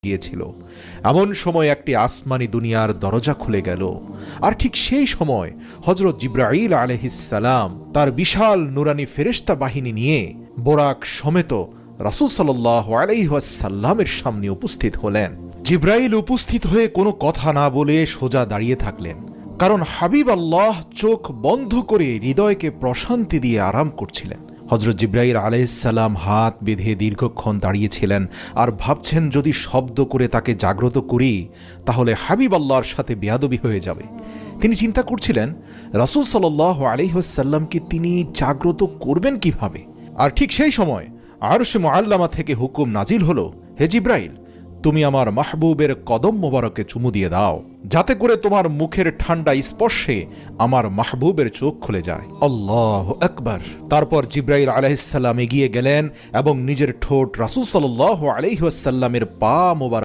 গিয়েছিল। এমন সময় একটি আসমানি দুনিয়ার দরজা খুলে গেল, আর ঠিক সেই সময় হযরত জিবরাইল আলাইহিস সালাম তার বিশাল নুরানি ফেরেশতা বাহিনী নিয়ে বোরাক সমেত রাসূল সাল্লাল্লাহু আলাইহি ওয়াসাল্লামের সামনে উপস্থিত হলেন। জিবরাইল উপস্থিত হয়ে কোনো কথা না বলে সোজা দাঁড়িয়ে থাকলেন, কারণ হাবিব আল্লাহ চোখ বন্ধ করে হৃদয়কে প্রশান্তি দিয়ে আরাম করছিলেন। হযরত জিবরাইল আলাইহিস সালাম হাত বেঁধে দীর্ঘক্ষণ দাঁড়িয়েছিলেন আর ভাবছেন, যদি শব্দ করে তাকে জাগ্রত করি তাহলে হাবিব আল্লাহর সাথে বেয়াদবি হয়ে যাবে। তিনি চিন্তা করছিলেন রাসূল সাল্লাল্লাহু আলাইহি ওয়াসাল্লামকে তিনি জাগ্রত করবেন কিভাবে। আর ঠিক সেই সময় আরশে মুআল্লামা থেকে হুকুম নাজিল হলো, হে জিবরাইল, তুমি আমার মাহবুবের কদম মোবারকে চুমু দিয়ে দাও, যাতে করে তোমার মুখের ঠান্ডা স্পর্শে আমার মাহবুবের চোখ খুলে যায়। আল্লাহু আকবার। তারপর জিবরাইল আলাইহিস সালাম এগিয়ে গেলেন এবং নিজের ঠোঁট রাসূল সাল্লাল্লাহু আলাইহি ওয়াসাল্লামের পা মোবারক